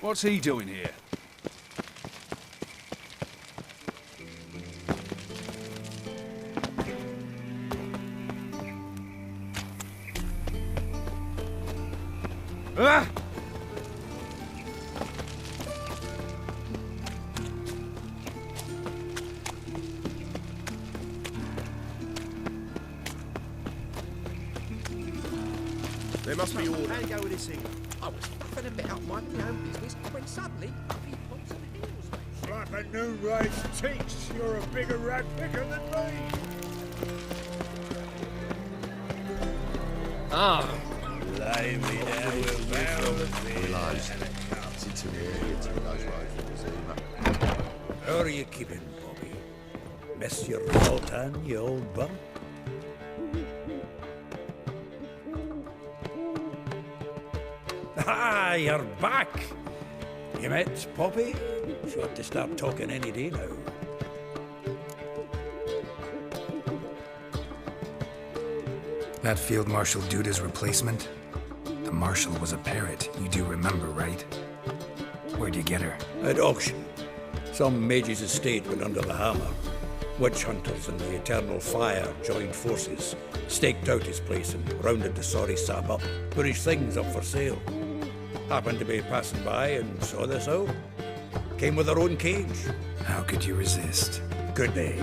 What's he doing here? Ah! There must be order. How you go with this thing? I was fucking a bit up my own business when suddenly up he pops on the heels, mate. Like a new race teats, you're a bigger rat picker than me. Ah, Lay me down with Realised it's into the area to those rifles. How are you keeping, Bobby? Miss your Sultan, you old bum? Ah, you're back! You met Poppy? She ought to start talking any day now. That Field Marshal Duda's replacement? The Marshal was a parrot, you do remember, right? Where'd you get her? At auction. Some mage's estate went under the hammer. Witch hunters and the Eternal Fire joined forces, staked out his place and rounded the sorry sap up, put his things up for sale. Happened to be passing by and saw this out. Came with their own cage. How could you resist? Could they?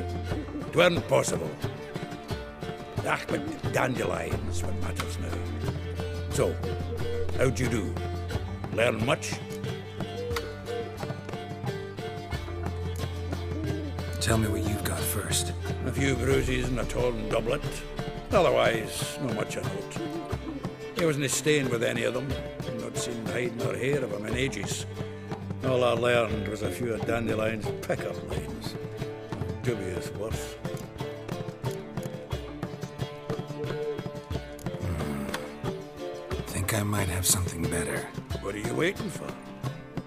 'Tweren't possible. Ah, but dandelions what matters now. So, how'd you do? Learn much? Tell me what you've got first. A few bruises and a torn doublet. Otherwise, not much of note. He wasn't staying with any of them. Not seen hide nor hair of him in ages. All I learned was a few of Dandelion's pickup lines. Dubious worth. Think I might have something better. What are you waiting for?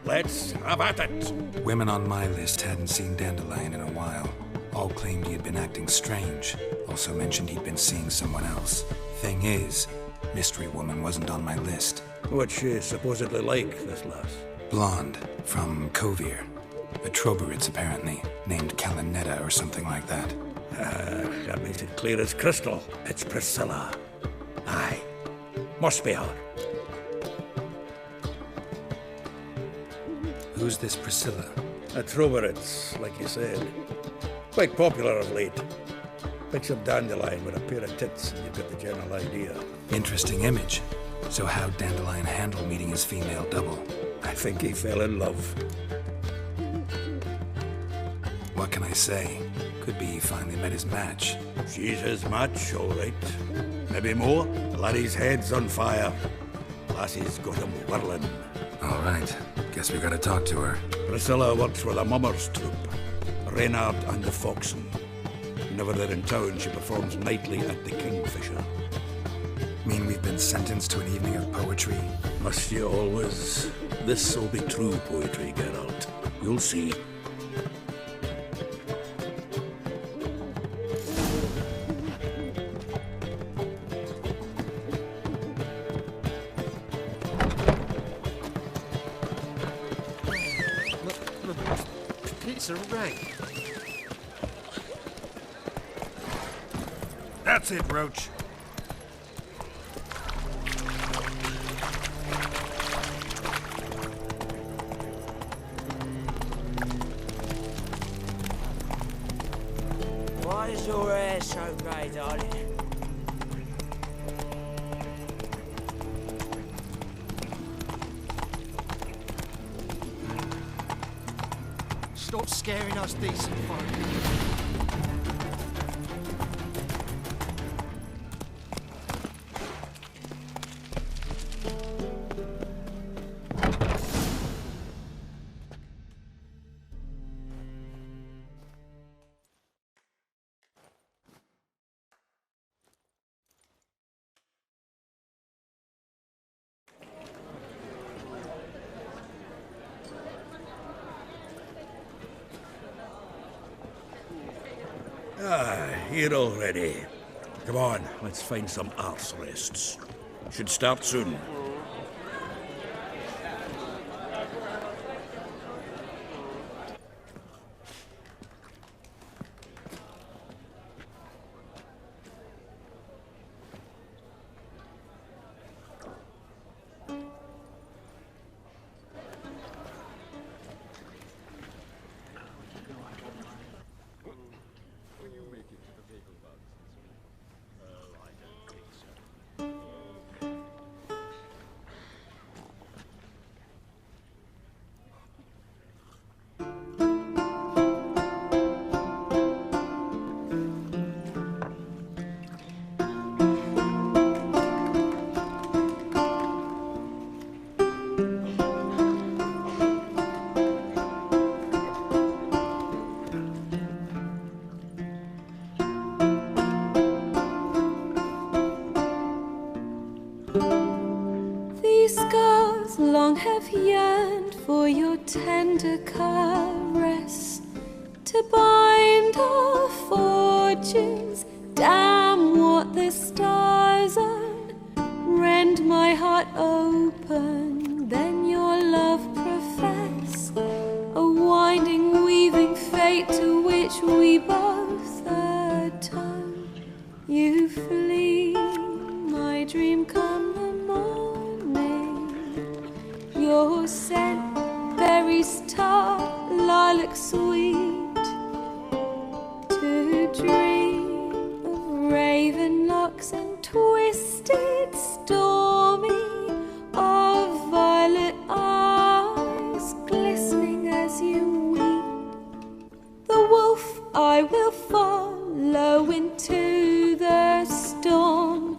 Let's have at it. Women on my list hadn't seen Dandelion in a while. All claimed he had been acting strange. Also mentioned he'd been seeing someone else. Thing is, Mystery Woman wasn't on my list. What's she supposedly like, this lass? Blonde, from Kovir. A Troberitz, apparently, named Calinetta or something like that. That makes it clear as crystal. It's Priscilla. Aye. Must be her. Who's this Priscilla? A Troberitz, like you said. Quite popular of late. Picture Dandelion with a pair of tits and you've got the general idea. Interesting image. So how'd Dandelion handle meeting his female double? I think he fell in love. What can I say? Could be he finally met his match. She's his match, all right. Maybe more. The laddie's head's on fire. Lassie's got him whirling. All right. Guess we gotta talk to her. Priscilla works with a mummers troupe. Reynard and the Foxen. Whenever they're in town, she performs nightly at the Kingfisher. Mean we've been sentenced to an evening of poetry? Must you always? This'll be true poetry, Geralt. You'll see. pizza rank. That's it, Roach. Why is your hair so grey, darling? Stop scaring us decent folk. Here already. Come on, let's find some arse rests. Should start soon. These scars long have yearned for your tender caress, to bind our fortunes. Damn what the stars own. Rend my heart open, then your love profess, a winding, weaving fate to which we both atone. You flee, my dream come the morning. Your scent, berries tart, lilac sweet, to dream of raven locks and twisted, stormy, of violet eyes glistening as you weep. The wolf I will follow into the storm,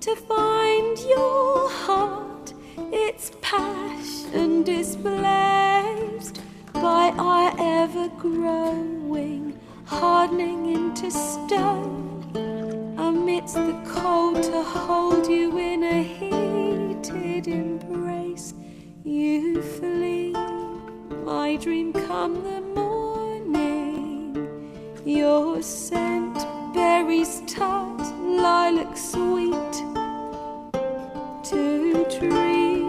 to find your heart, its passion displaced by our ever-growing, hardening into stone, amidst the cold to hold you in a heated embrace. You flee, my dream come the morning, your scent, berries tart, lilac sweet, to dream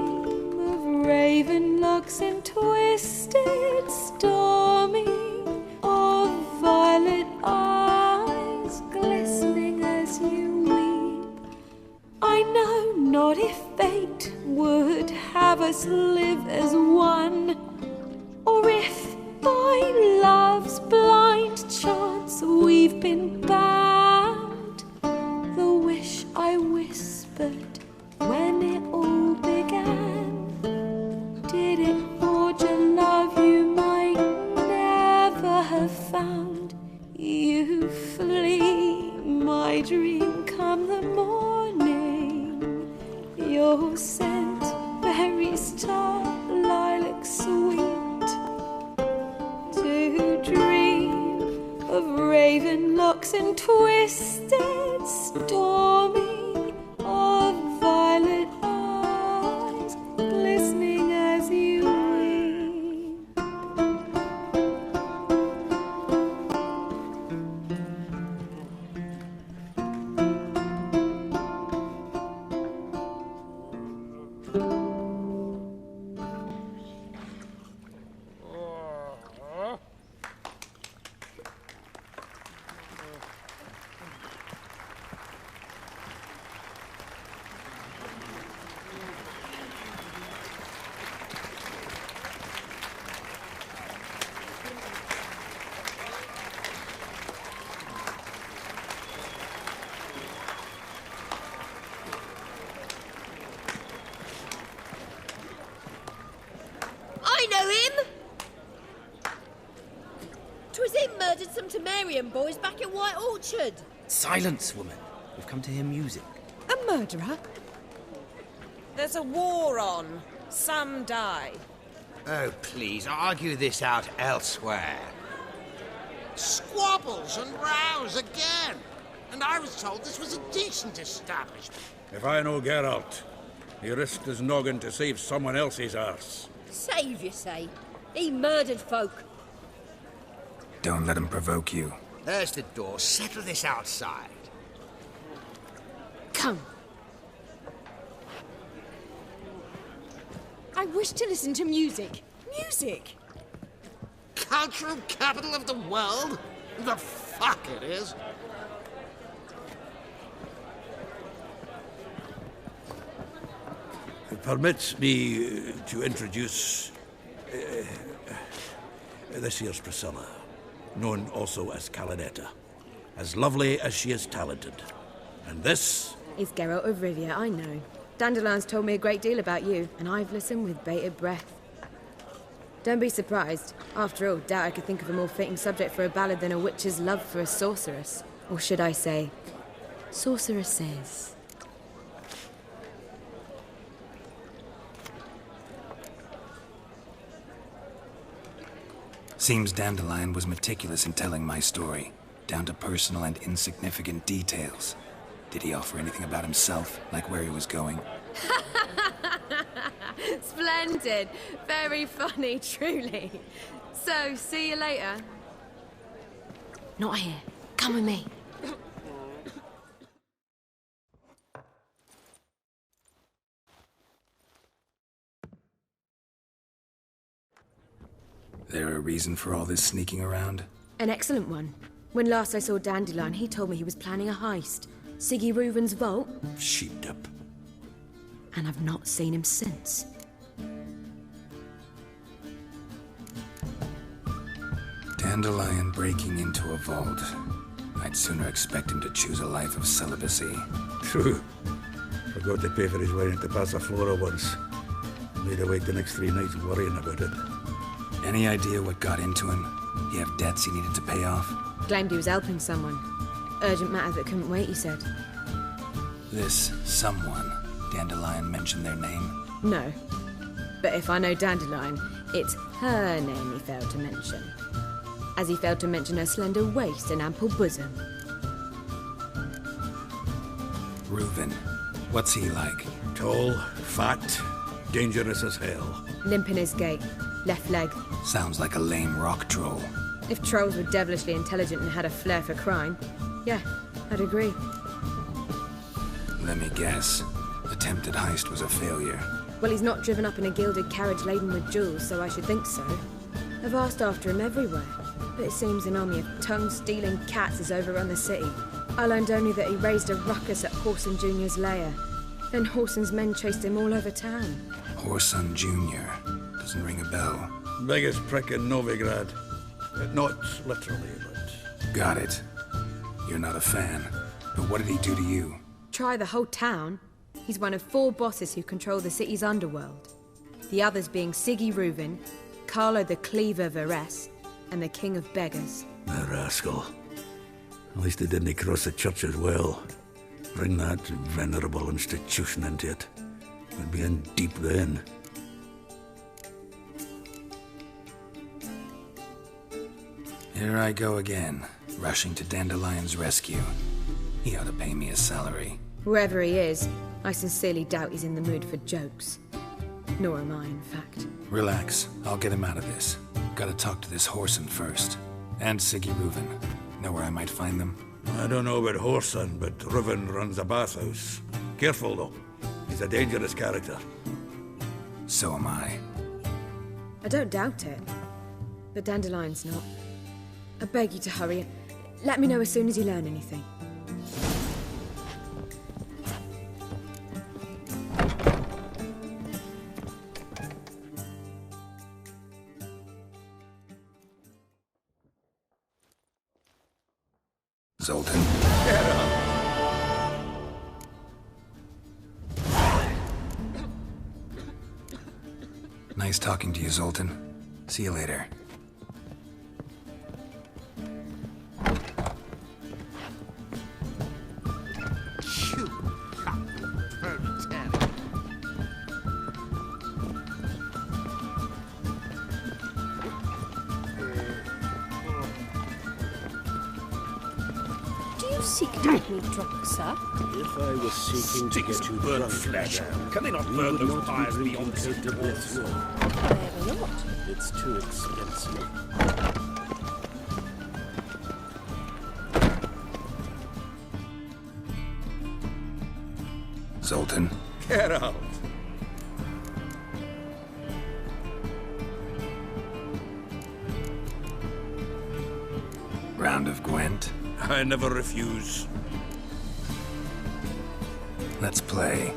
of raven locks and twisted, stormy, of violet eyes glistening as you weep. I know not if fate would have us live as one, or if by love's blind chance we've been bound. The wish I whispered when it all began, did it forge a love you might never have found? You flee, my dream come the morning, your scent, berries tart, lilac sweet, to dream of raven locks and twisted, stormy, of violet eyes glistening as you weep. murdered some Temerian boys back at White Orchard. Silence, woman. We've come to hear music. A murderer? There's a war on. Some die. Oh, please, argue this out elsewhere. Squabbles and rows again. And I was told this was a decent establishment. If I know Geralt, he risked his noggin to save someone else's arse. Save, you say? He murdered folk. Don't let him provoke you. There's the door. Settle this outside. Come. I wish to listen to music. Music! Cultural capital of the world? The fuck it is. Permit me to introduce this here's Priscilla, known also as Calinetta. As lovely as she is talented. And this is Geralt of Rivia, I know. Dandelion's told me a great deal about you, and I've listened with bated breath. Don't be surprised. After all, doubt I could think of a more fitting subject for a ballad than a witch's love for a sorceress. Or should I say, sorceresses. Seems Dandelion was meticulous in telling my story, down to personal and insignificant details. Did he offer anything about himself, like where he was going? Splendid. Very funny, truly. So, see you later. Not here. Come with me. There a reason for all this sneaking around? An excellent one. When last I saw Dandelion, he told me he was planning a heist. Siggy Reuven's vault. sheepdip. And I've not seen him since. Dandelion breaking into a vault. I'd sooner expect him to choose a life of celibacy. True. Forgot to pay for his wedding to Passaflora once. Made awake the next 3 nights worrying about it. Any idea what got into him? He have debts he needed to pay off? Claimed he was helping someone. Urgent matter that couldn't wait, he said. This someone, Dandelion mentioned their name? No. But if I know Dandelion, it's her name he failed to mention. As he failed to mention her slender waist and ample bosom. Reuven. What's he like? Tall, fat, dangerous as hell. Limp in his gait. Left leg. Sounds like a lame rock troll. If trolls were devilishly intelligent and had a flair for crime, yeah, I'd agree. Let me guess. Attempted heist was a failure. Well, he's not driven up in a gilded carriage laden with jewels, so I should think so. I've asked after him everywhere, but it seems an army of tongue-stealing cats has overrun the city. I learned only that he raised a ruckus at Whoreson Jr.'s lair. Then Whoreson's men chased him all over town. Whoreson Jr. Doesn't ring a bell. Biggest prick in Novigrad. Not literally, but... Got it. You're not a fan. But what did he do to you? Try the whole town. He's one of 4 bosses who control the city's underworld. The others being Siggy Reuven, Carlo the Cleaver Varese, and the King of Beggars. The rascal. At least he didn't cross the church as well. Bring that venerable institution into it. We'd be in deep then. Here I go again, rushing to Dandelion's rescue. He ought to pay me a salary. Whoever he is, I sincerely doubt he's in the mood for jokes. Nor am I, in fact. Relax, I'll get him out of this. Gotta talk to this Whoreson first. And Siggy Reuven. Know where I might find them? I don't know about Whoreson, but Reuven runs a bathhouse. Careful, though. He's a dangerous character. So am I. I don't doubt it. But Dandelion's not. I beg you to hurry. Let me know as soon as you learn anything. Zoltan. Nice talking to you, Zoltan. See you later. you seek to get me drunk, sir? If I was seeking to get you burnt drunk, flesh. madame, Can they not we burn would those not pyres be beyond drinking the St. Death's walls? Wine. I ever not. It's too expensive. Zoltan, Geralt. round of Gwent. I never refuse. Let's play.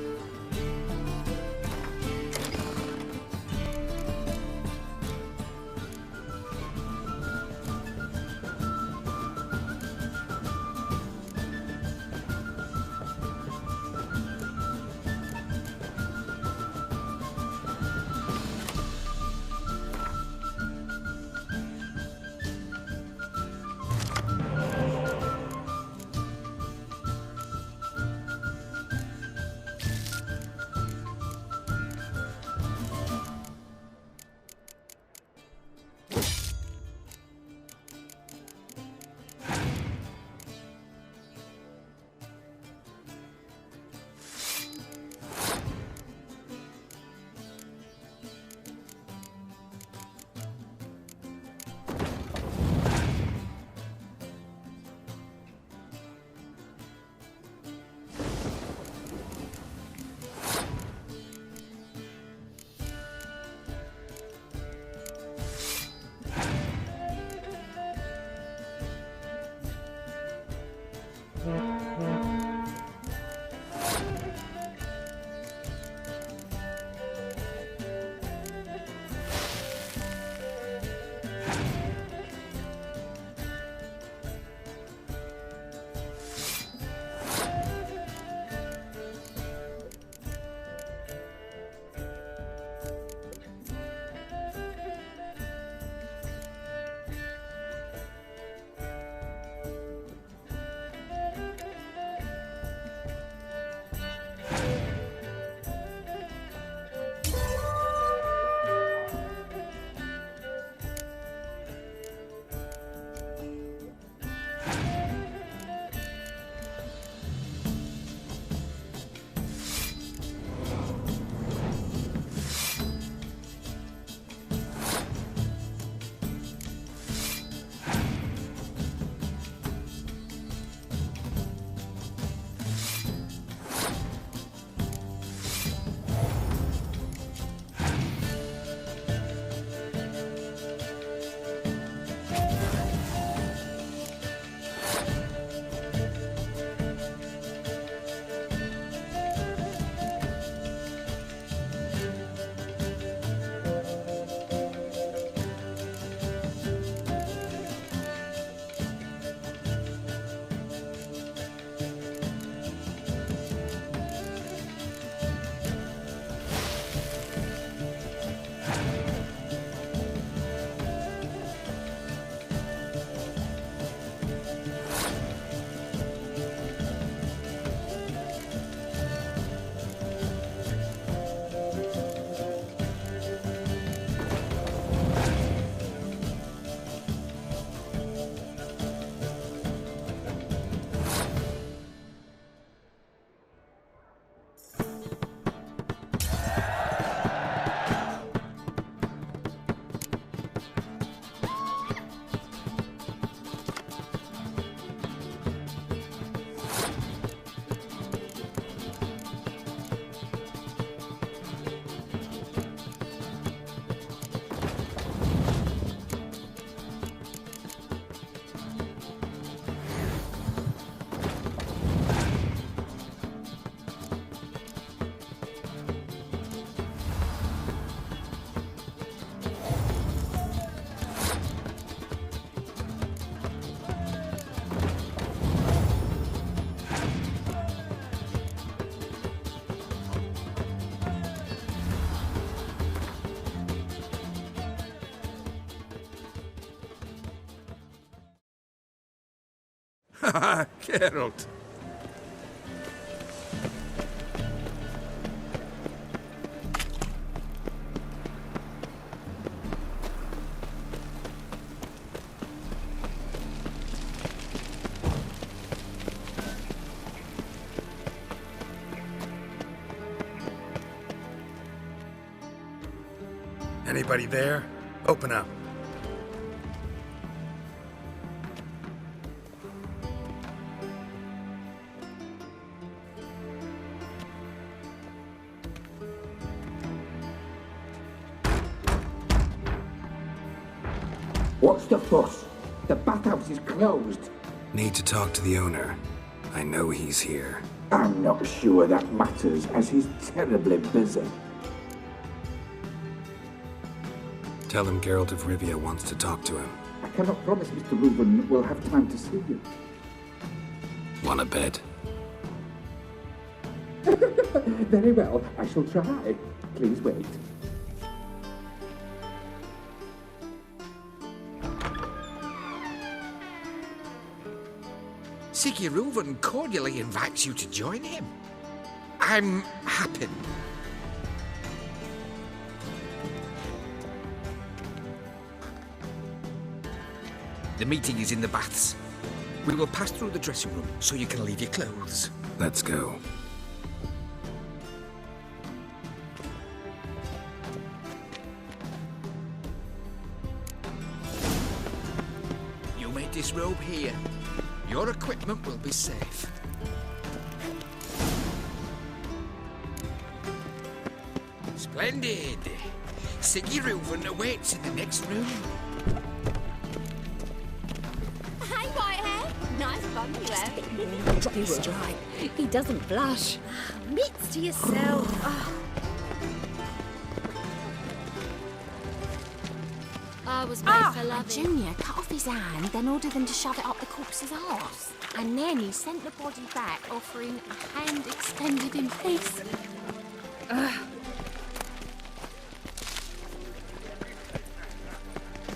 Haha, Geralt. Anybody there? Open up. What's the fuss? The bathhouse is closed. Need to talk to the owner. I know he's here. I'm not sure that matters, as he's terribly busy. Tell him Geralt of Rivia wants to talk to him. I cannot promise Mr. Reuben will have time to see you. Want a bed? Very well, I shall try. Please wait. Siggy Reuven cordially invites you to join him. I'm happy. The meeting is in the baths. We will pass through the dressing room so you can leave your clothes. Let's go. You may disrobe here. Your equipment will be safe. Splendid. Siggy Reuven awaits in the next room. Hey, Whitehair. Nice bum you have. Drop his stride. He doesn't blush. Mitts to yourself. I was made for loving. Junior cut off his hand, then ordered them to shove it up the corpse's arse. And then he sent the body back, offering a hand extended in peace.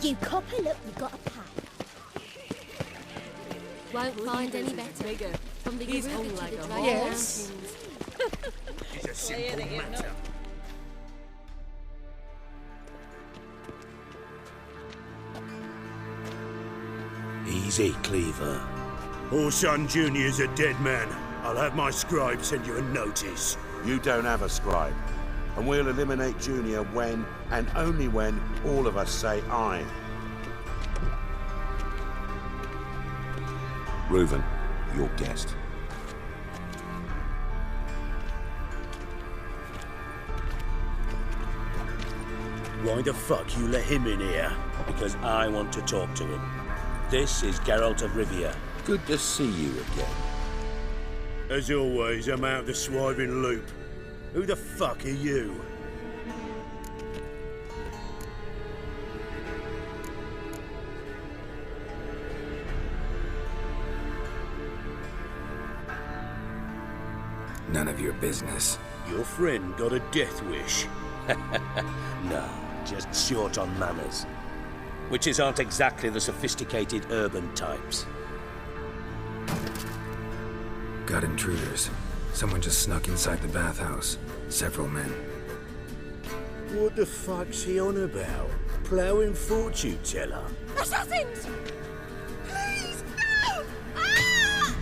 You copper, look, you got a pack. Won't find any better. From the Yoruba to the Dry Yes. Mountains. It's a simple matter. Easy, Cleaver. Orson Jr.'s a dead man. I'll have my scribe send you a notice. You don't have a scribe. And we'll eliminate Junior when, and only when, all of us say aye. Reuven, your guest. Why the fuck you let him in here? Because I want to talk to him. This is Geralt of Rivia. Good to see you again. As always, I'm out the swiving loop. Who the fuck are you? None of your business. Your friend got a death wish. No, just short on manners. Witches aren't exactly the sophisticated urban types. Got intruders. Someone just snuck inside the bathhouse. Several men. What the fuck's he on about? Ploughing fortune teller? Assassins! Please, no! Ah!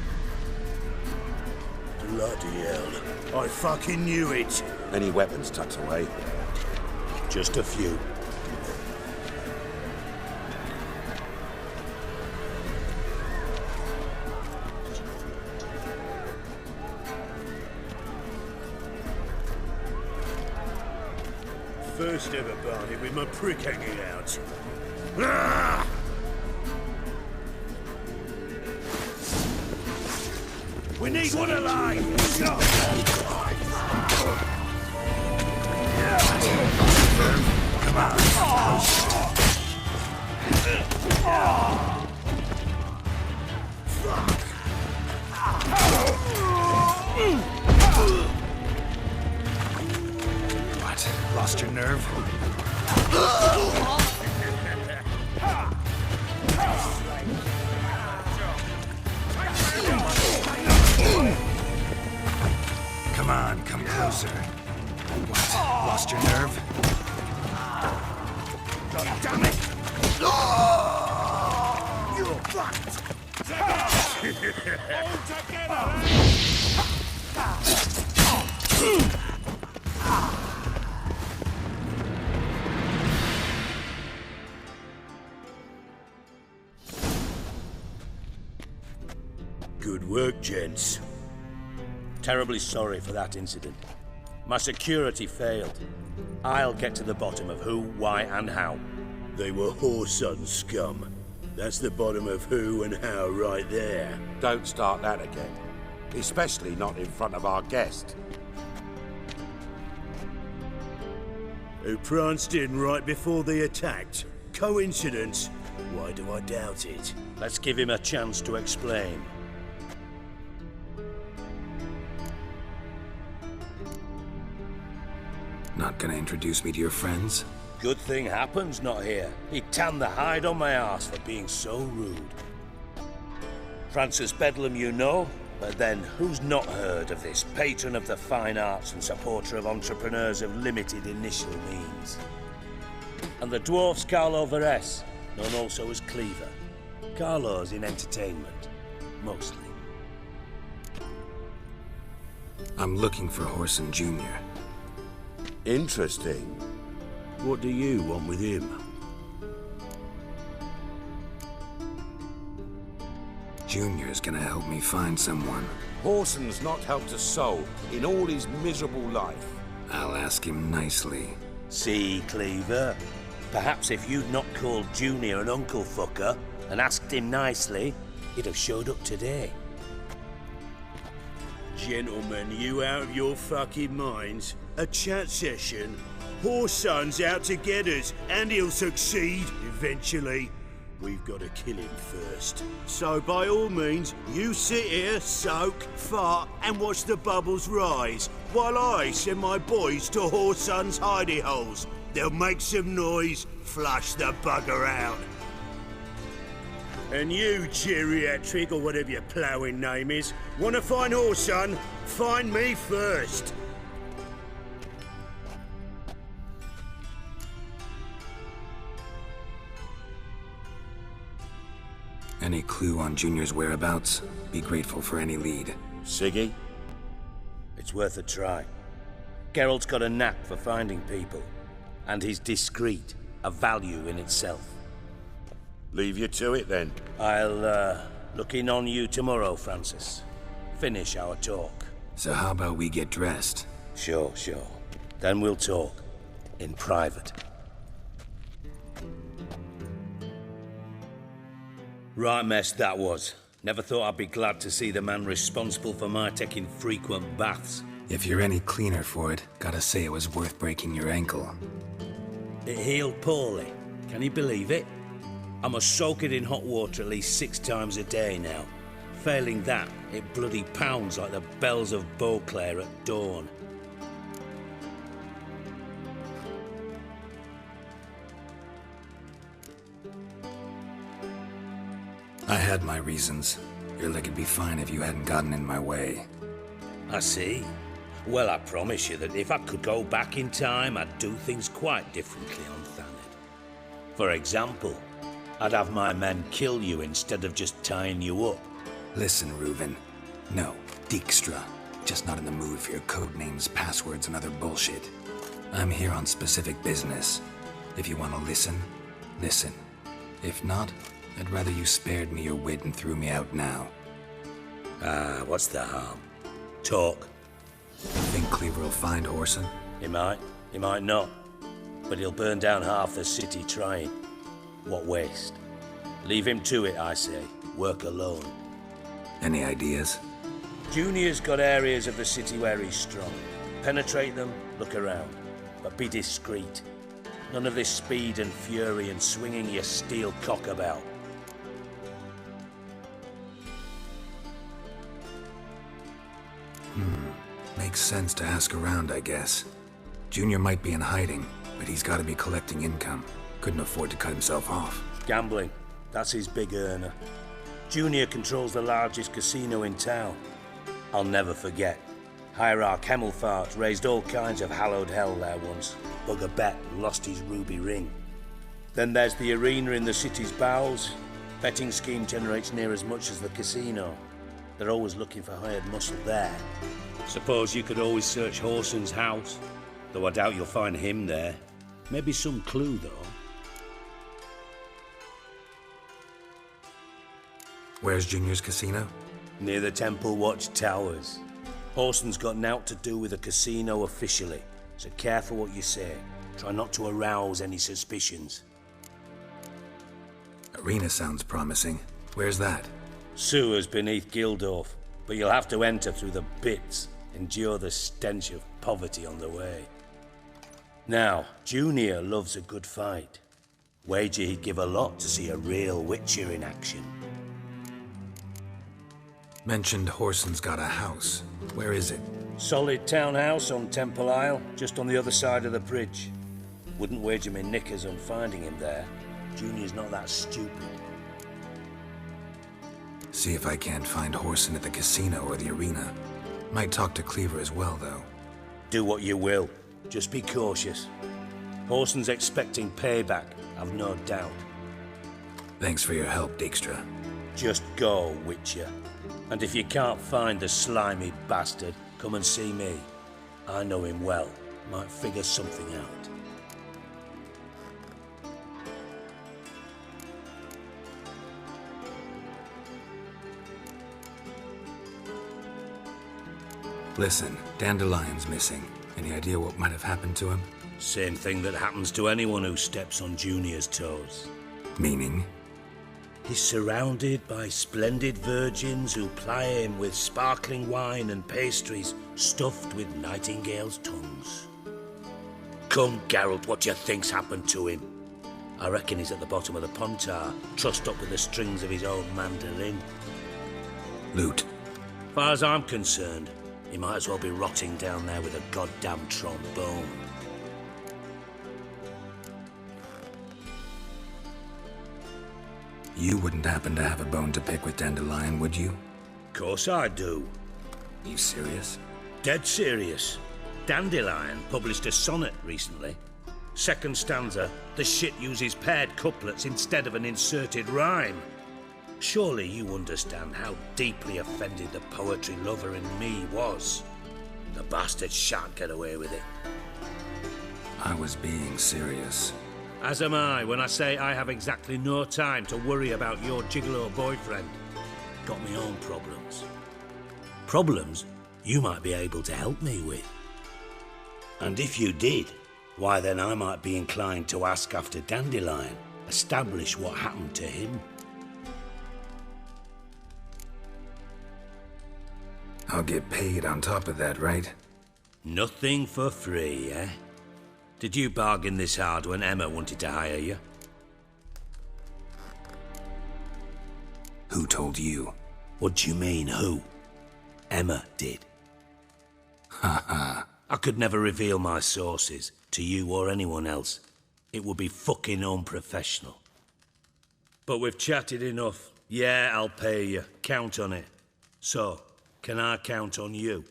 Bloody hell. I fucking knew it. Any weapons tucked away? Just a few. First ever Barney with my prick hanging out. Ah! We need one alive! Come on. Fuck. What? Lost your nerve? Come on, come closer. What? Lost your nerve? God damn it! You're fucked! All together! Good work, gents. Terribly sorry for that incident. My security failed. I'll get to the bottom of who, why, and how. They were whoreson scum. That's the bottom of who and how right there. Don't start that again. Especially not in front of our guest. Who pranced in right before they attacked. Coincidence? Why do I doubt it? Let's give him a chance to explain. Not gonna introduce me to your friends? Good thing Happen's not here. He tanned the hide on my arse for being so rude. Francis Bedlam you know, but then who's not heard of this patron of the fine arts and supporter of entrepreneurs of limited initial means? And the dwarf's Carlo Veres, known also as Cleaver. Carlo's in entertainment, mostly. I'm looking for Whoreson Jr. Interesting. What do you want with him? Junior's gonna help me find someone. Whoreson's not helped a soul in all his miserable life. I'll ask him nicely. See, Cleaver? Perhaps if you'd not called Junior an uncle fucker and asked him nicely, he'd have showed up today. Gentlemen, you out of your fucking minds? A chat session? Whoreson's out to get us, and he'll succeed, eventually. We've got to kill him first. So by all means, you sit here, soak, fart, and watch the bubbles rise, while I send my boys to Whoreson's hidey holes. They'll make some noise, flush the bugger out. And you, geriatric, or whatever your ploughing name is, want to find Whoreson? Find me first. Any clue on Junior's whereabouts? Be grateful for any lead. Siggy? It's worth a try. Geralt's got a knack for finding people. And he's discreet, a value in itself. Leave you to it, then. I'll, look in on you tomorrow, Francis. Finish our talk. So how about we get dressed? Sure. Then we'll talk. In private. Right mess that was. Never thought I'd be glad to see the man responsible for my taking frequent baths. If you're any cleaner for it, gotta say it was worth breaking your ankle. It healed poorly. Can you believe it? I must soak it in hot water at least 6 times a day now. Failing that, it bloody pounds like the bells of Beauclair at dawn. I had my reasons. Your leg would be fine if you hadn't gotten in my way. I see. Well, I promise you that if I could go back in time, I'd do things quite differently on Thanet. For example, I'd have my men kill you instead of just tying you up. Listen, Reuven. No, Dijkstra. Just not in the mood for your code names, passwords, and other bullshit. I'm here on specific business. If you want to listen, listen. If not, I'd rather you spared me your wit and threw me out now. What's the harm? Talk. You think Cleaver will find Whoreson? He might not. But he'll burn down half the city trying. What waste? Leave him to it, I say. Work alone. Any ideas? Junior's got areas of the city where he's strong. Penetrate them, look around. But be discreet. None of this speed and fury and swinging your steel cock about. Makes sense to ask around, I guess. Junior might be in hiding, but he's got to be collecting income. Couldn't afford to cut himself off. Gambling. That's his big earner. Junior controls the largest casino in town. I'll never forget. Hierarch Hemmelfart raised all kinds of hallowed hell there once. Bugger bet and lost his ruby ring. Then there's the arena in the city's bowels. Betting scheme generates near as much as the casino. They're always looking for hired muscle there. Suppose you could always search Whoreson's house. Though I doubt you'll find him there. Maybe some clue, though. Where's Junior's casino? Near the Temple Watch Towers. Horson's got nought to do with the casino officially, so careful what you say. Try not to arouse any suspicions. Arena sounds promising. Where's that? Sewers beneath Gildorf, but you'll have to enter through the bits, endure the stench of poverty on the way. Now, Junior loves a good fight. Wager he'd give a lot to see a real Witcher in action. Mentioned Horson's got a house. Where is it? Solid townhouse on Temple Isle, just on the other side of the bridge. Wouldn't wager me knickers on finding him there. Junior's not that stupid. See if I can't find Horson at the casino or the arena. Might talk to Cleaver as well, though. Do what you will. Just be cautious. Horson's expecting payback, I've no doubt. Thanks for your help, Dijkstra. Just go, Witcher. And if you can't find the slimy bastard, come and see me. I know him well. Might figure something out. Listen, Dandelion's missing. Any idea what might have happened to him? Same thing that happens to anyone who steps on Junior's toes. Meaning? He's surrounded by splendid virgins who ply him with sparkling wine and pastries stuffed with nightingales' tongues. Come, Geralt, what do you think's happened to him? I reckon he's at the bottom of the Pontar, trussed up with the strings of his own mandolin. Loot. Far as I'm concerned, he might as well be rotting down there with a goddamn trombone. You wouldn't happen to have a bone to pick with Dandelion, would you? Course I do. You serious? Dead serious. Dandelion published a sonnet recently. Second stanza, the shit uses paired couplets instead of an inserted rhyme. Surely you understand how deeply offended the poetry lover in me was. The bastard shan't get away with it. I was being serious. As am I when I say I have exactly no time to worry about your gigolo boyfriend. Got me own problems. Problems you might be able to help me with. And if you did, why then I might be inclined to ask after Dandelion, establish what happened to him. I'll get paid on top of that, right? Nothing for free, eh? Did you bargain this hard when Emma wanted to hire you? Who told you? What do you mean, who? Emma did. Haha. I could never reveal my sources to you or anyone else. It would be fucking unprofessional. But we've chatted enough. Yeah, I'll pay you. Count on it. So, can I count on you?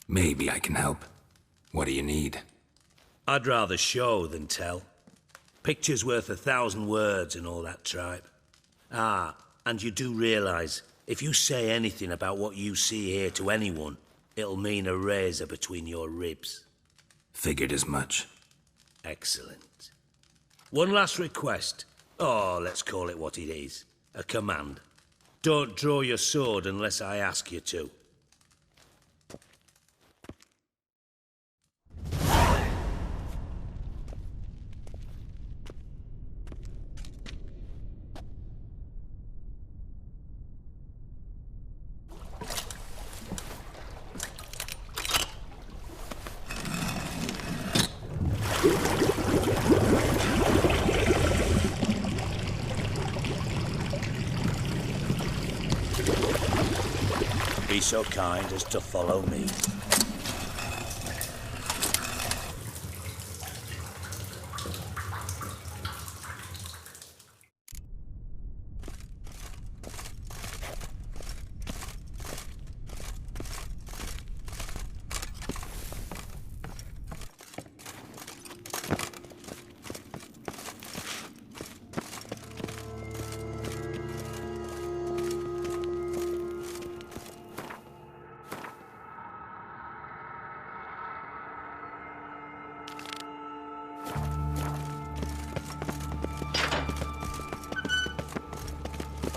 Maybe I can help. What do you need? I'd rather show than tell. Picture's worth 1,000 words and all that tripe. Ah, and you do realise, if you say anything about what you see here to anyone, it'll mean a razor between your ribs. Figured as much. Excellent. One last request. Oh, let's call it what it is. A command. Don't draw your sword unless I ask you to. Be so kind as to follow me.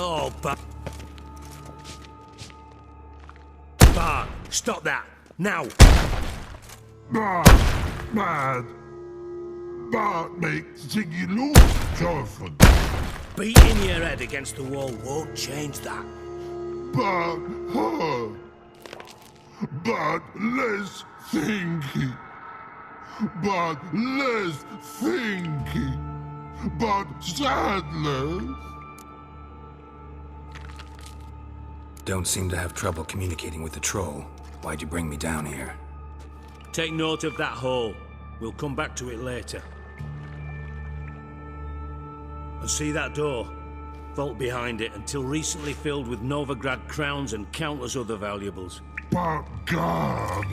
Oh, Bart, stop that! Now! Mad! Bart makes Ziggy lose, Jorfin. Beating your head against the wall won't change that. But less thinky. But less thinky. But sadless. Don't seem to have trouble communicating with the troll. Why'd you bring me down here? Take note of that hole. We'll come back to it later. And see that door? Vault behind it, until recently filled with Novigrad crowns and countless other valuables. But God!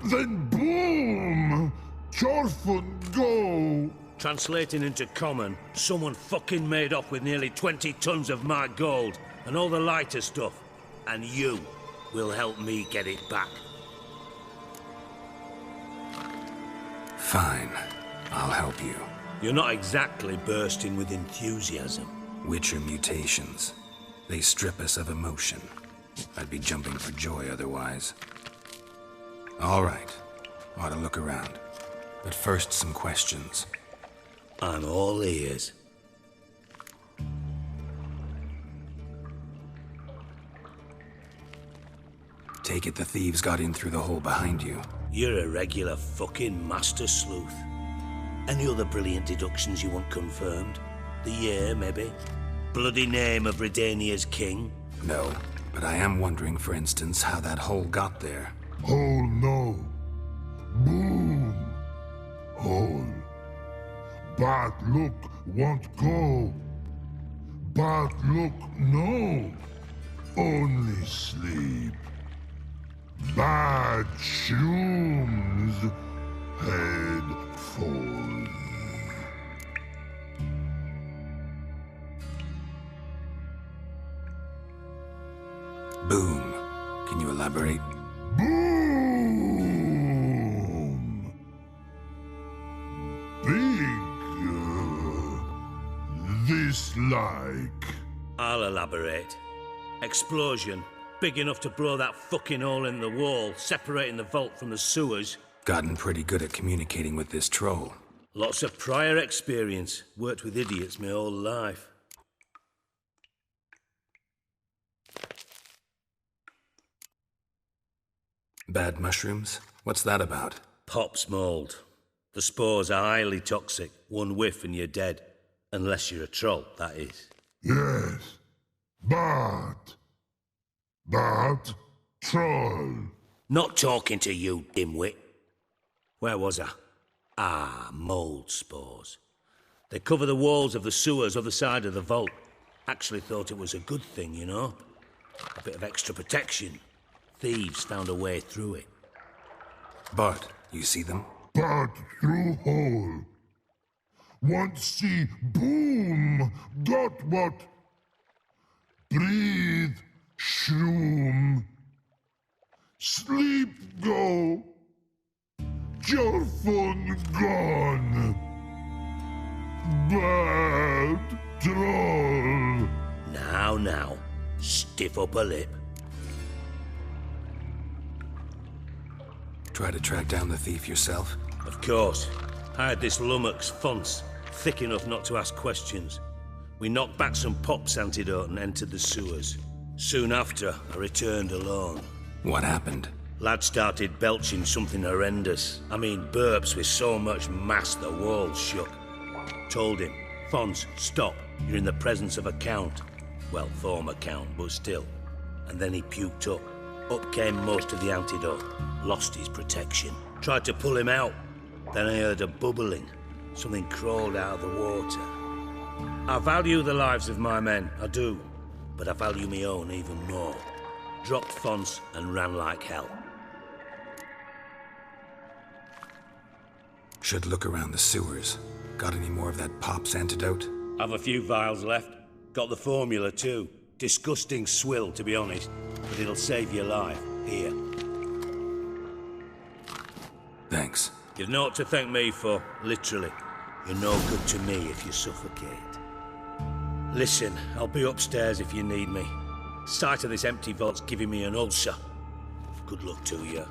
Then boom! Jorfin go! Translating into common, someone fucking made off with nearly 20 tons of my gold, and all the lighter stuff. And you will help me get it back. Fine. I'll help you. You're not exactly bursting with enthusiasm. Witcher mutations. They strip us of emotion. I'd be jumping for joy otherwise. All right. Ought to look around. But first, some questions. I'm all ears. Take it the thieves got in through the hole behind you. You're a regular fucking master sleuth. Any other brilliant deductions you want confirmed? The year, maybe? Bloody name of Redania's king? No, but I am wondering, for instance, how that hole got there. Hole no. Boom. Hole. But look won't go. But look no. Only sleep. Bad shrooms. Head falls. Boom. Can you elaborate? Boom! Big. This like. I'll elaborate. Explosion. Big enough to blow that fucking hole in the wall, separating the vault from the sewers. Gotten pretty good at communicating with this troll. Lots of prior experience. Worked with idiots my whole life. Bad mushrooms? What's that about? Pops mold. The spores are highly toxic. One whiff and you're dead. Unless you're a troll, that is. Yes. But troll. Not talking to you, dimwit. Where was I? Ah, mold spores. They cover the walls of the sewers other side of the vault. Actually thought it was a good thing, you know? A bit of extra protection. Thieves found a way through it. But, you see them? But through hole. Want see boom. Got what? Breathe. Shroom. Sleep go. Jorfin gone. Bad troll. Now. Stiff up a lip. Try to track down the thief yourself? Of course. I had this lummox, Fonce, thick enough not to ask questions. We knocked back some Pop's antidote and entered the sewers. Soon after, I returned alone. What happened? Lad started belching something horrendous. I mean, burps with so much mass the walls shook. Told him, Fonce, stop. You're in the presence of a count. Well, former count, but still. And then he puked up. Up came most of the antidote. Lost his protection. Tried to pull him out. Then I heard a bubbling. Something crawled out of the water. I value the lives of my men, I do. But I value my own even more. Dropped Fonce and ran like hell. Should look around the sewers. Got any more of that Pop's antidote? Have a few vials left. Got the formula too. Disgusting swill, to be honest. But it'll save your life. Here. Thanks. You've naught to thank me for, literally. You're no good to me if you suffocate. Listen, I'll be upstairs if you need me. Sight of this empty vault's giving me an ulcer. Good luck to you.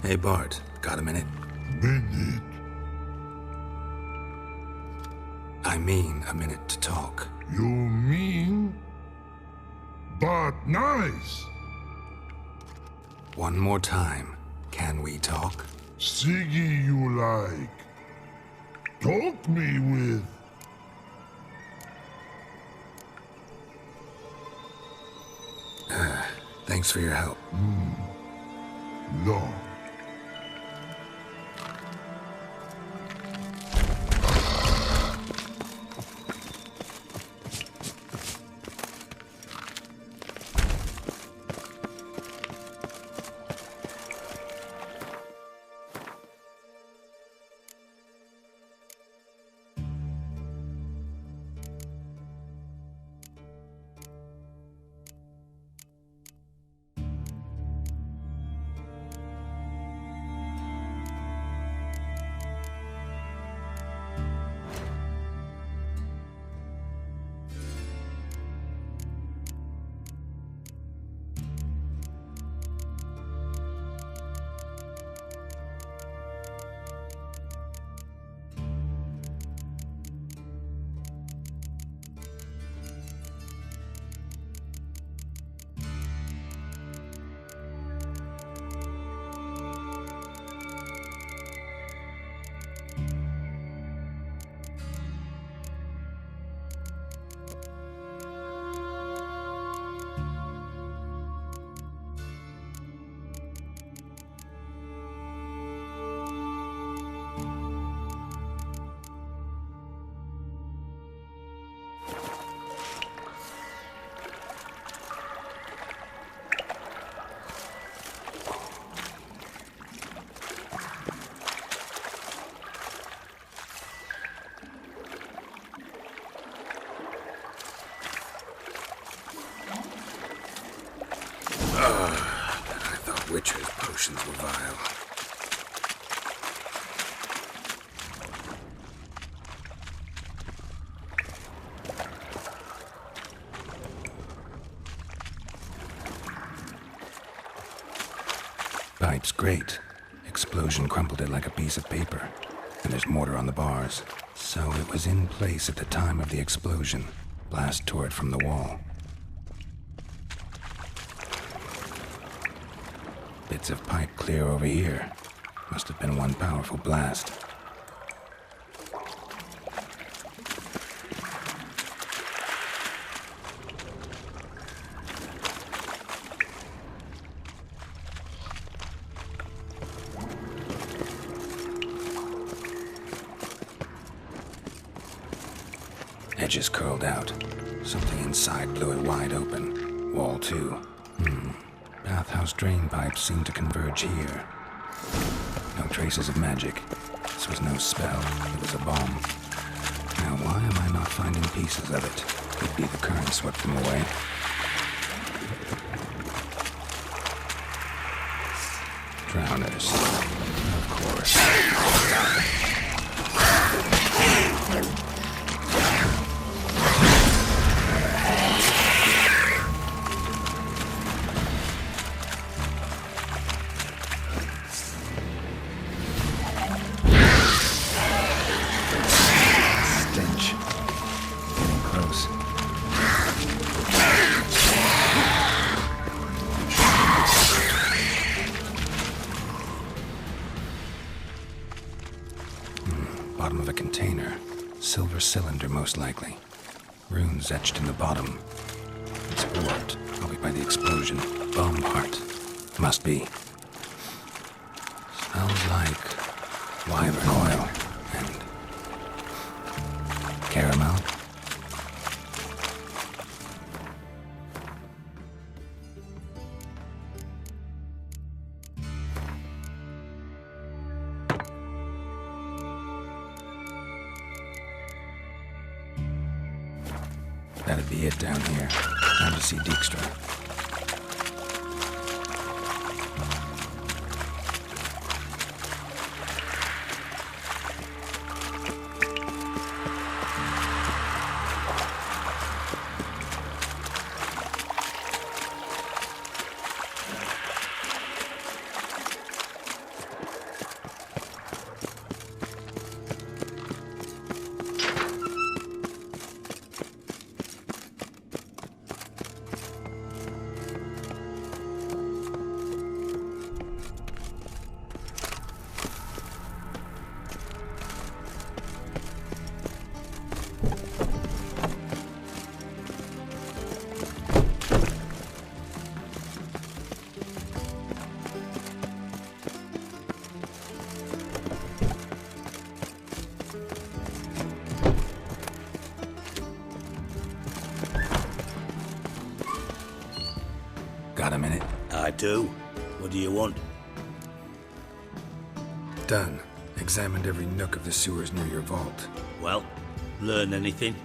Hey, Bart, got a minute? Minute? I mean a minute to talk. You mean? But nice! One more time, can we talk? Siggy you like. Talk me with. Thanks for your help. Long. Witcher's potions were vile. Pipe's great. Explosion crumpled it like a piece of paper. And there's mortar on the bars. So it was in place at the time of the explosion. Blast tore it from the wall. Bits of pipe clear over here. Must have been one powerful blast. Edges curled out. Something inside blew it wide open. Wall too. Bathhouse drain pipes seem to converge here. No traces of magic. This was no spell. It was a bomb. Now, why am I not finding pieces of it? Could be the current swept them away. Drowners. Of course. Bottom of a container. Silver cylinder, most likely. Runes etched in the bottom. It's warped, probably by the explosion. Bomb part. Must be. Smells like wyvern oil and caramel. That'd be it down here. Time to see Dijkstra. Got a minute? I do. What do you want? Done. Examined every nook of the sewers near your vault. Well, learn anything?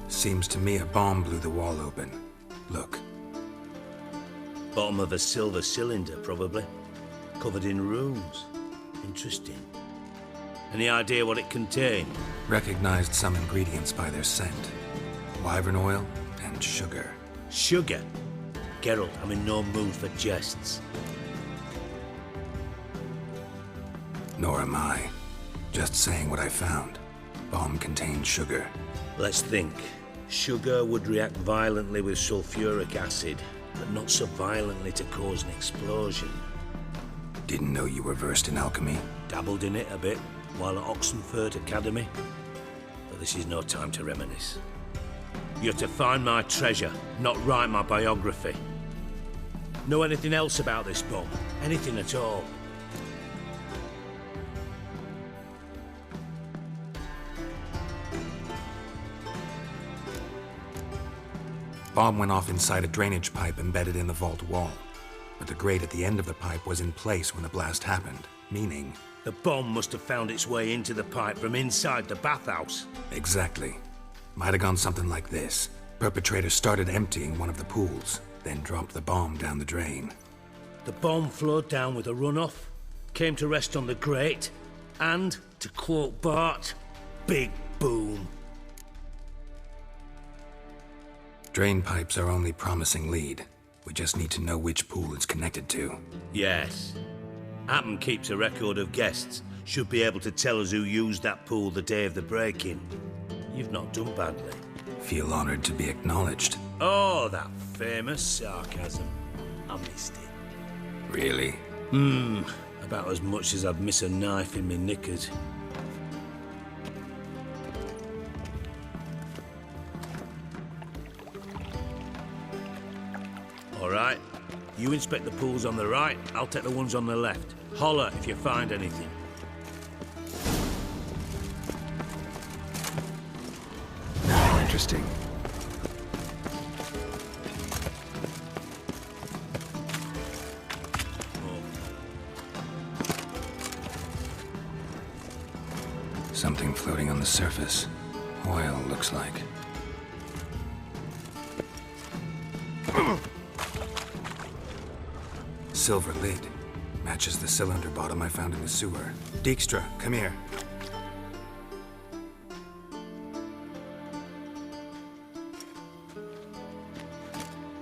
Seems to me a bomb blew the wall open. Look. Bottom of a silver cylinder, probably. Covered in runes. Interesting. Any idea what it contained? Recognized some ingredients by their scent. Wyvern oil and sugar. Sugar? Geralt, I'm in no mood for jests. Nor am I. Just saying what I found. Bomb contained sugar. Let's think. Sugar would react violently with sulfuric acid, but not so violently to cause an explosion. Didn't know you were versed in alchemy. Dabbled in it a bit while at Oxenford Academy. But this is no time to reminisce. You're to find my treasure, not write my biography. Know anything else about this bomb? Anything at all? Bomb went off inside a drainage pipe embedded in the vault wall. But the grate at the end of the pipe was in place when the blast happened, meaning... The bomb must have found its way into the pipe from inside the bathhouse. Exactly. Might have gone something like this. Perpetrator started emptying one of the pools, then dropped the bomb down the drain. The bomb flowed down with a runoff, came to rest on the grate, and, to quote Bart, big boom. Drain pipes are only promising lead. We just need to know which pool it's connected to. Yes. Appen keeps a record of guests. Should be able to tell us who used that pool the day of the break-in. You've not done badly. Feel honored to be acknowledged. Oh, that famous sarcasm. I missed it. Really? About as much as I'd miss a knife in me knickers. All right. You inspect the pools on the right, I'll take the ones on the left. Holler if you find anything. Interesting. Something floating on the surface. Oil, looks like. Silver lid. Matches the cylinder bottom I found in the sewer. Dijkstra, come here.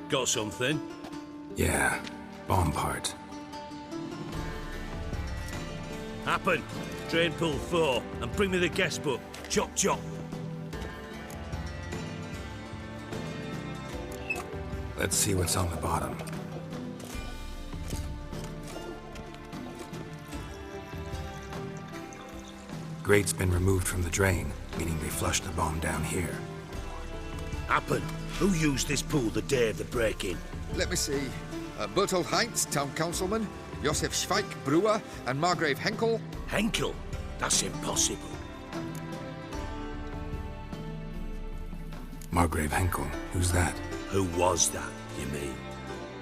Got something? Yeah, bomb part. Happen. Drain pool 4, and bring me the guest book. Chop chop. Let's see what's on the bottom. Grate's been removed from the drain, meaning they flushed the bomb down here. Happen. Who used this pool the day of the break-in? Let me see. Bertold Heinz, town councilman, Josef Schweik, brewer, and Margrave Henkel. Henkel? That's impossible. Margrave Henkel? Who's that? Who was that, you mean?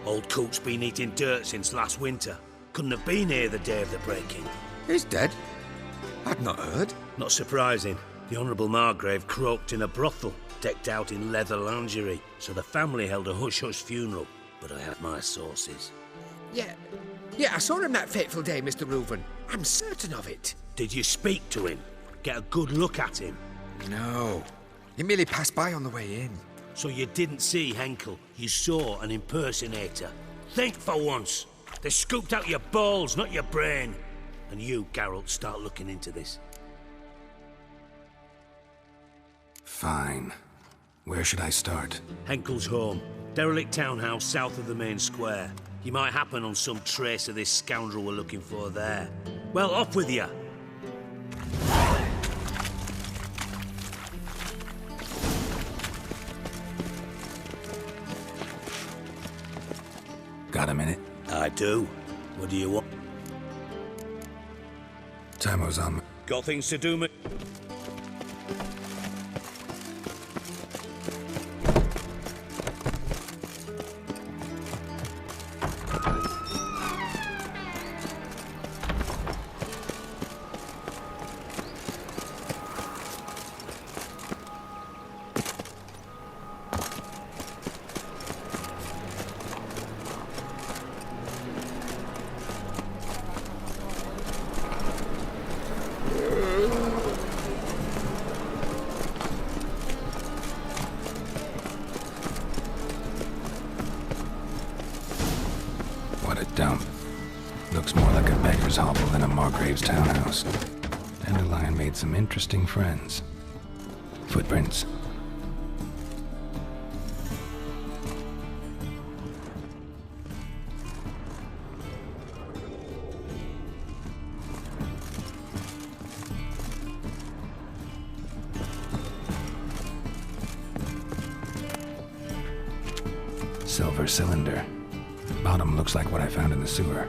Old Coot's been eating dirt since last winter. Couldn't have been here the day of the break-in. He's dead? I'd not heard. Not surprising. The Honourable Margrave croaked in a brothel, decked out in leather lingerie, so the family held a hush-hush funeral. But I have my sources. Yeah, I saw him that fateful day, Mr. Reuven. I'm certain of it. Did you speak to him? Get a good look at him? No. He merely passed by on the way in. So you didn't see Henkel. You saw an impersonator. Think for once. They scooped out your balls, not your brain. And you, Geralt, start looking into this. Fine. Where should I start? Henkel's home. Derelict townhouse south of the main square. You might happen on some trace of this scoundrel we're looking for there. Well, off with you. Got a minute? do. What do you want? Time's on. Got things to do, mate. Dump. Looks more like a beggar's hovel than a Margrave's townhouse. Dandelion made some interesting friends. Footprints. Silver cylinder. Bottom looks like what I found in the sewer.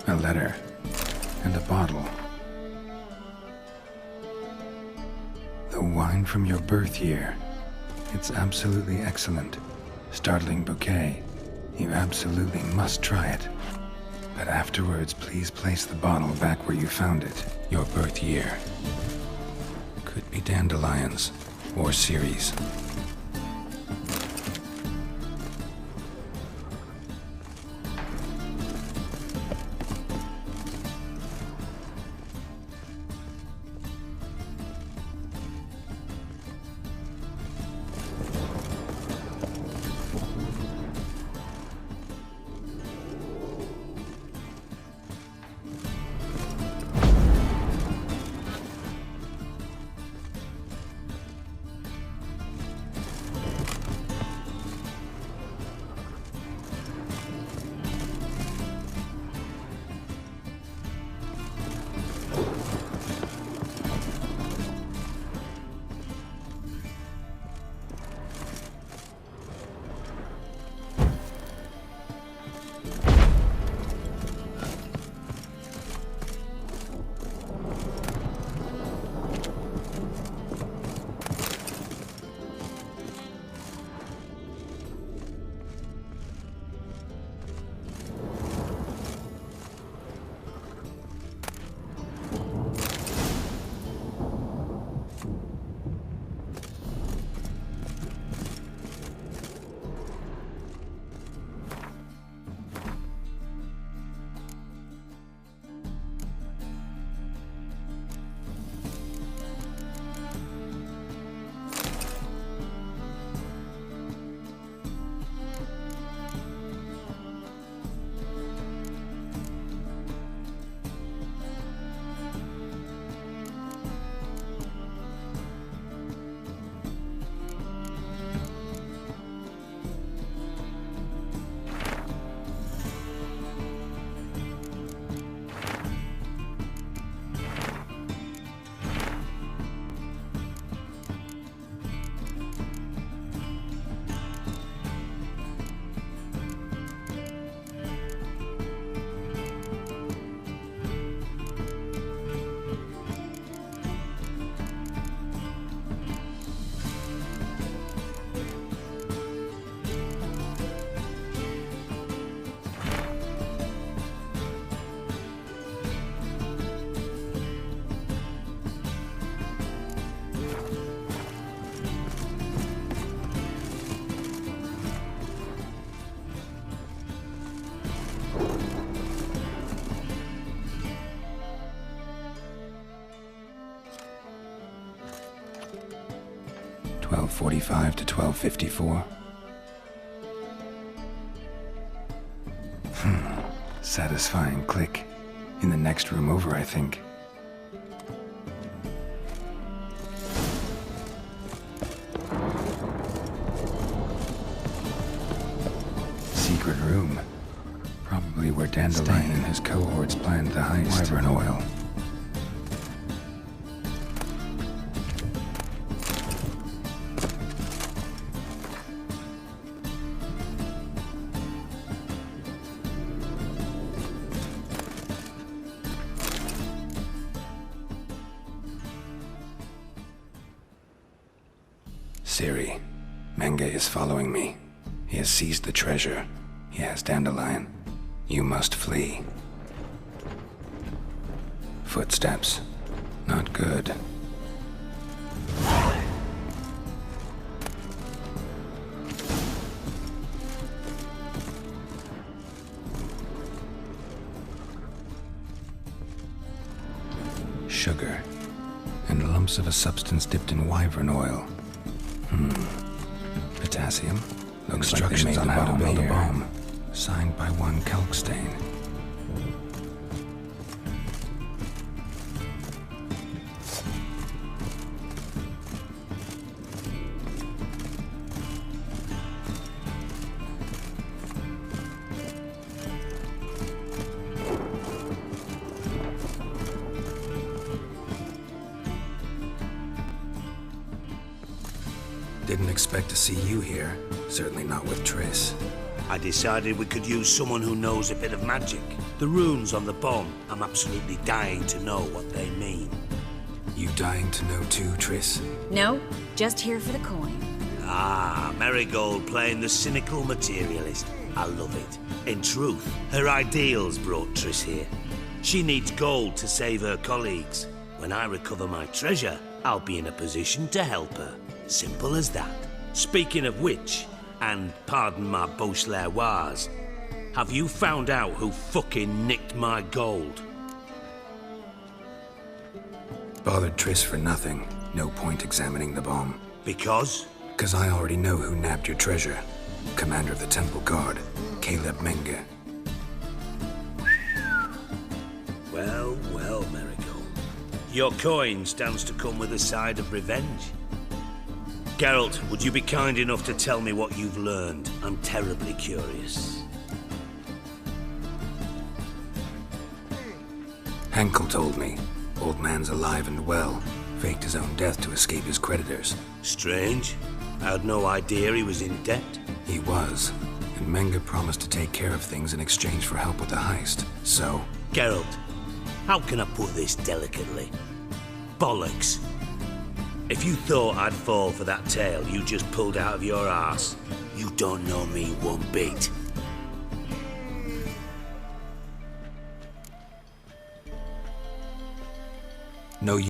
A letter. And a bottle. The wine from your birth year. It's absolutely excellent. Startling bouquet. You absolutely must try it. But afterwards, please place the bottle back where you found it. Your birth year. Could be dandelions. Or Ceres. (12:45 to 12:54). Satisfying click. In the next room over, I think. Secret room. Probably where Dandelion and his cohorts planned the heist. Wyvern oil. Ciri, Menge is following me. He has seized the treasure. He has Dandelion. You must flee. Footsteps. Not good. Sugar. And lumps of a substance dipped in wyvern oil. Potassium? Looks like they made on how to build a bomb. Signed by one Kalkstain. Didn't expect to see you here. Certainly not with Triss. I decided we could use someone who knows a bit of magic. The runes on the bomb, I'm absolutely dying to know what they mean. You dying to know too, Triss? No, just here for the coin. Ah, Marigold playing the cynical materialist. I love it. In truth, her ideals brought Triss here. She needs gold to save her colleagues. When I recover my treasure, I'll be in a position to help her. Simple as that. Speaking of which, and pardon my Beauclervoise, have you found out who fucking nicked my gold? Bothered Triss for nothing. No point examining the bomb. Because? Because I already know who nabbed your treasure. Commander of the Temple Guard, Caleb Menge. Well, well, Marigold. Your coin stands to come with a side of revenge. Geralt, would you be kind enough to tell me what you've learned? I'm terribly curious. Henkel told me. Old man's alive and well. Faked his own death to escape his creditors. Strange. I had no idea he was in debt. He was. And Menge promised to take care of things in exchange for help with the heist. So... Geralt, how can I put this delicately? Bollocks. If you thought I'd fall for that tale you just pulled out of your arse, you don't know me one bit.